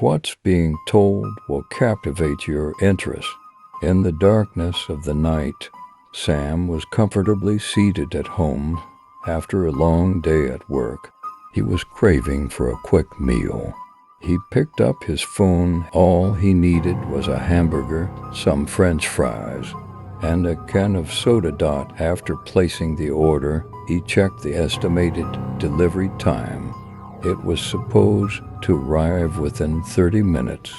What's being told will captivate your interest. In the darkness of the night, Sam was comfortably seated at home after a long day at work. He was craving for a quick meal. He picked up his phone. All he needed was a hamburger, some French fries, and a can of soda. After placing the order, he checked the estimated delivery time. It was supposed to arrive within 30 minutes.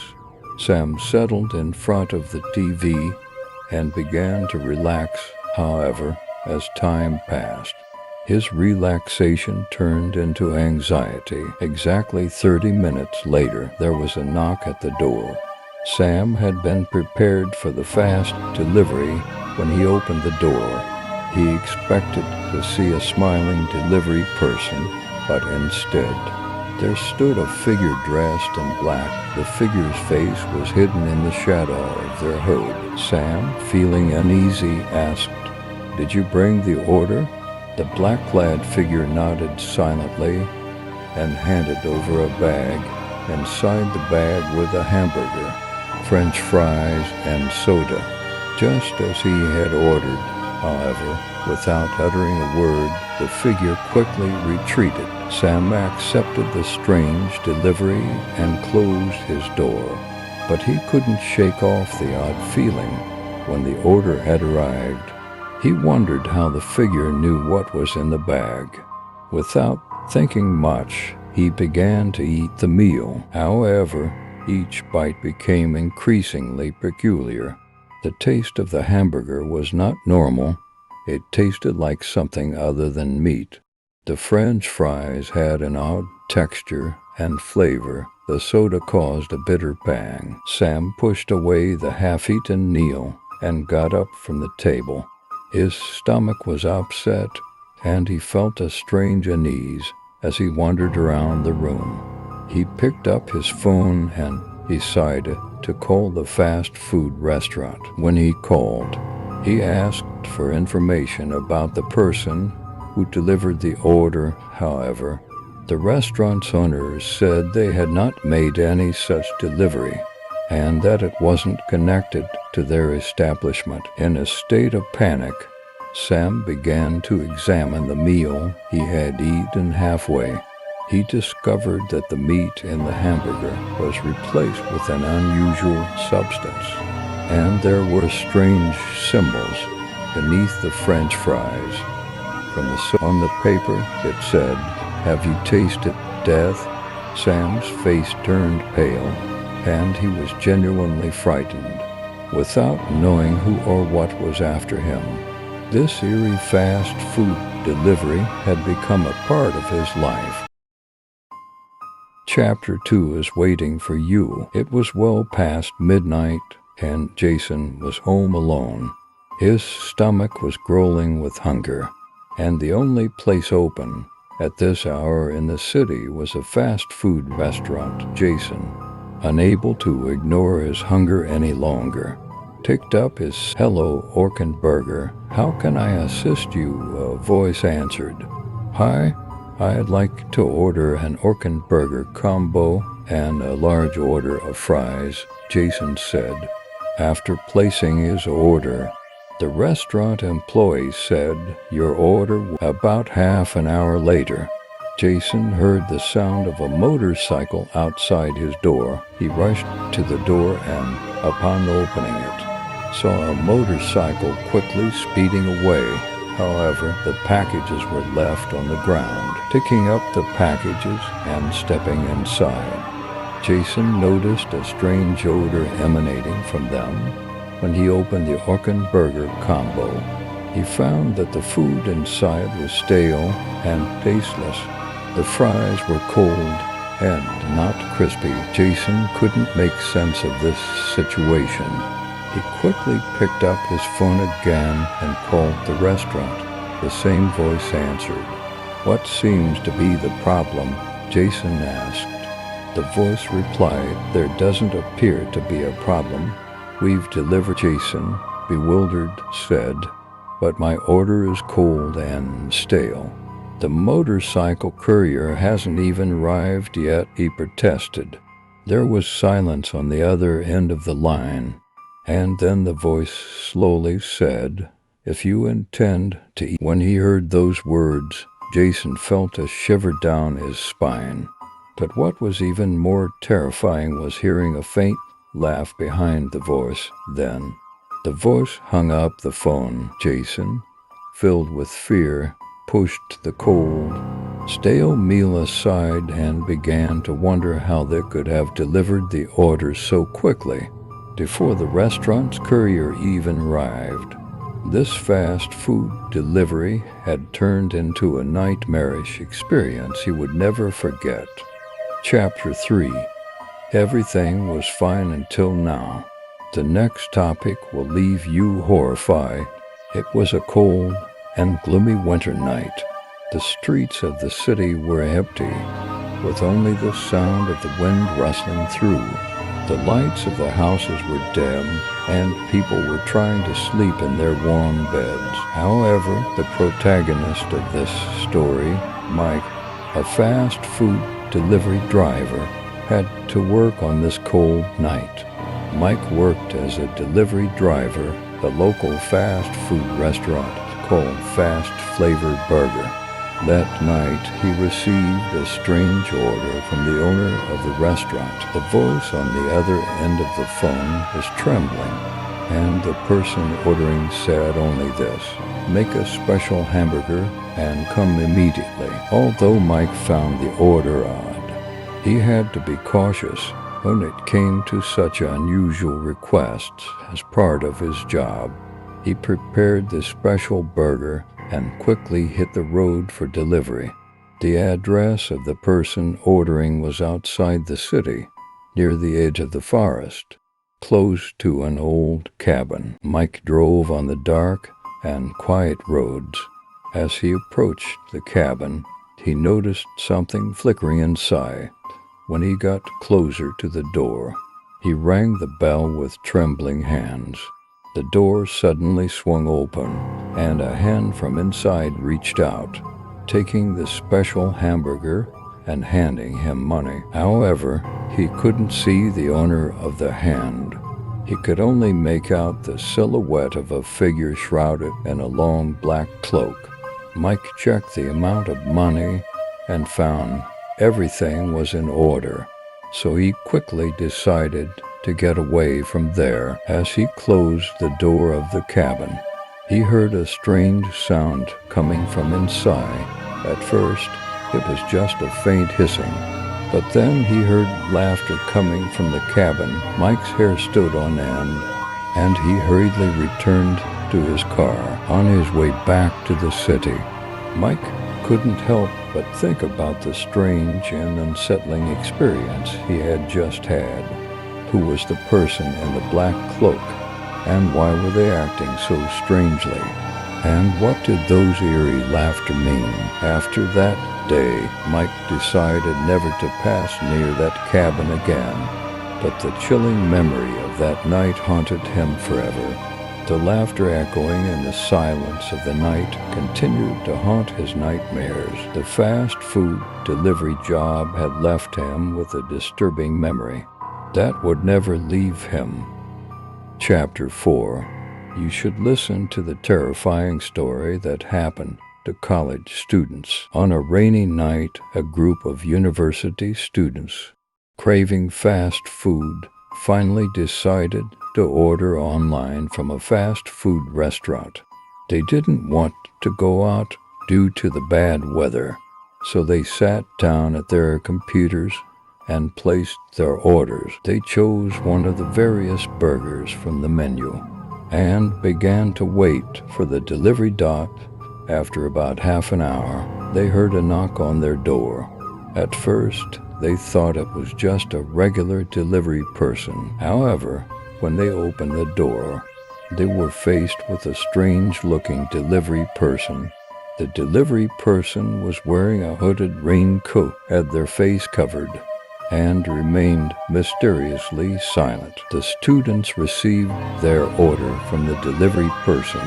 Sam settled in front of the TV and began to relax. However, as time passed, his relaxation turned into anxiety. Exactly 30 minutes later, there was a knock at the door. Sam had been prepared for the fast delivery. When he opened the door, he expected to see a smiling delivery person, but instead, there stood a figure dressed in black. The figure's face was hidden in the shadow of their hood. Sam, feeling uneasy, asked, "Did you bring the order?" The black-clad figure nodded silently and handed over a bag. Inside the bag were the hamburger, French fries, and soda, just as he had ordered. However, without uttering a word, the figure quickly retreated. Sam accepted the strange delivery and closed his door, but he couldn't shake off the odd feeling when the order had arrived. He wondered how the figure knew what was in the bag. Without thinking much, he began to eat the meal. However, each bite became increasingly peculiar. The taste of the hamburger was not normal. It tasted like something other than meat. The French fries had an odd texture and flavor. The soda caused a bitter pang. Sam pushed away the half-eaten meal and got up from the table. His stomach was upset, and he felt a strange unease as he wandered around the room. He picked up his phone and decided to call the fast food restaurant. When he called, he asked for information about the person who delivered the order. However, the restaurant's owners said they had not made any such delivery and that it wasn't connected to their establishment. In a state of panic, Sam began to examine the meal he had eaten. Halfway, he discovered that the meat in the hamburger was replaced with an unusual substance, and there were strange symbols beneath the French fries. On the paper, it said, "Have you tasted death?" Sam's face turned pale, and he was genuinely frightened, without knowing who or what was after him. This eerie fast food delivery had become a part of his life. Chapter 2 is waiting for you. It was well past midnight, and Jason was home alone. His stomach was growling with hunger, and the only place open at this hour in the city was a fast food restaurant. Jason, unable to ignore his hunger any longer, picked up his "Hello, Orkin Burger. How can I assist you?" a voice answered. "Hi, I'd like to order an Orkin Burger combo and a large order of fries," Jason said. After placing his order, the restaurant employee said, "Your order." About half an hour later, Jason heard the sound of a motorcycle outside his door. He rushed to the door and, upon opening it, saw a motorcycle quickly speeding away. However, the packages were left on the ground. Picking up the packages and stepping inside, Jason noticed a strange odor emanating from them. When he opened the Orkin Burger combo, he found that the food inside was stale and tasteless. The fries were cold and not crispy. Jason couldn't make sense of this situation. He quickly picked up his phone again and called the restaurant. The same voice answered. "What seems to be the problem?" Jason asked. The voice replied, "There doesn't appear to be a problem. We've delivered," Jason, bewildered, said, "but my order is cold and stale. The motorcycle courier hasn't even arrived yet," he protested. There was silence on the other end of the line, and then the voice slowly said, "If you intend to eat." When he heard those words, Jason felt a shiver down his spine. But what was even more terrifying was hearing a faint laugh behind the voice. Then the voice hung up the phone. Jason, filled with fear, pushed the cold, stale meal aside and began to wonder how they could have delivered the order so quickly, before the restaurant's courier even arrived. This fast food delivery had turned into a nightmarish experience he would never forget. Chapter 3. Everything was fine until now. The next topic will leave you horrified. It was a cold and gloomy winter night. The streets of the city were empty, with only the sound of the wind rustling through. The lights of the houses were dim, and people were trying to sleep in their warm beds. However, the protagonist of this story, Mike, a fast food delivery driver, had to work on this cold night. Mike worked as a delivery driver at a local fast food restaurant called Fast Flavored Burger. That night, he received a strange order from the owner of the restaurant. The voice on the other end of the phone was trembling, and the person ordering said only this: "Make a special hamburger and come immediately." Although Mike found the order odd, he had to be cautious when it came to such unusual requests as part of his job. He prepared the special burger and quickly hit the road for delivery. The address of the person ordering was outside the city, near the edge of the forest, close to an old cabin. Mike drove on the dark and quiet roads. As he approached the cabin, he noticed something flickering inside. When he got closer to the door, he rang the bell with trembling hands. The door suddenly swung open, and a hand from inside reached out, taking the special hamburger and handing him money. However, he couldn't see the owner of the hand. He could only make out the silhouette of a figure shrouded in a long black cloak. Mike checked the amount of money and found everything was in order, so he quickly decided to get away from there. As he closed the door of the cabin, he heard a strange sound coming from inside. At first, it was just a faint hissing, but then he heard laughter coming from the cabin. Mike's hair stood on end, and he hurriedly returned to his car on his way back to the city. Mike couldn't help but think about the strange and unsettling experience he had just had. Who was the person in the black cloak, and why were they acting so strangely? And what did those eerie laughter mean? After that day, Mike decided never to pass near that cabin again, but the chilling memory of that night haunted him forever. The laughter echoing in the silence of the night continued to haunt his nightmares. The fast food delivery job had left him with a disturbing memory that would never leave him. Chapter 4. You should listen to the terrifying story that happened to college students. On a rainy night, a group of university students, craving fast food, finally decided to order online from a fast food restaurant. They didn't want to go out due to the bad weather, so they sat down at their computers and placed their orders. They chose one of the various burgers from the menu and began to wait for the delivery dot. After about half an hour, they heard a knock on their door. At first, they thought it was just a regular delivery person. However, when they opened the door, they were faced with a strange-looking delivery person. The delivery person was wearing a hooded raincoat, had their face covered, and remained mysteriously silent. The students received their order from the delivery person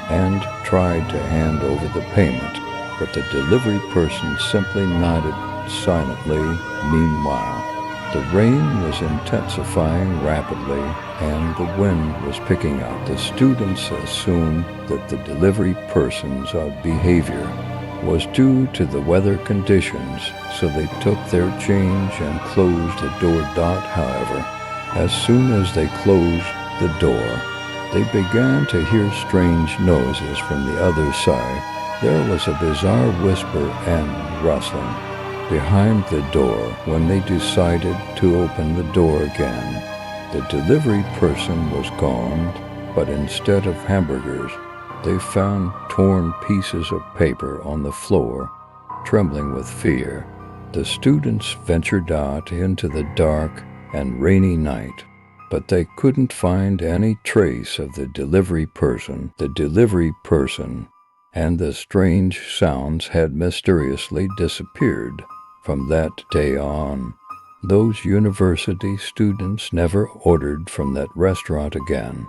and tried to hand over the payment, but the delivery person simply nodded silently. Meanwhile, The rain was intensifying rapidly, and the wind was picking up. The students assumed that the delivery person's behavior was due to the weather conditions, so they took their change and closed the door. However, as soon as they closed the door, they began to hear strange noises from the other side. There was a bizarre whisper and rustling behind the door. When they decided to open the door again, the delivery person was gone, but instead of hamburgers, they found torn pieces of paper on the floor. Trembling with fear, the students ventured out into the dark and rainy night, but they couldn't find any trace of the delivery person. The delivery person and the strange sounds had mysteriously disappeared. From that day on, those university students never ordered from that restaurant again,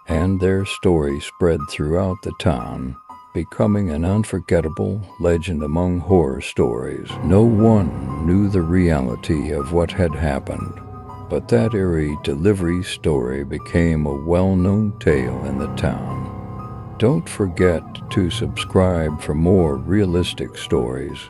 and their story spread throughout the town, becoming an unforgettable legend among horror stories. No one knew the reality of what had happened, but that eerie delivery story became a well-known tale in the town. Don't forget to subscribe for more realistic stories.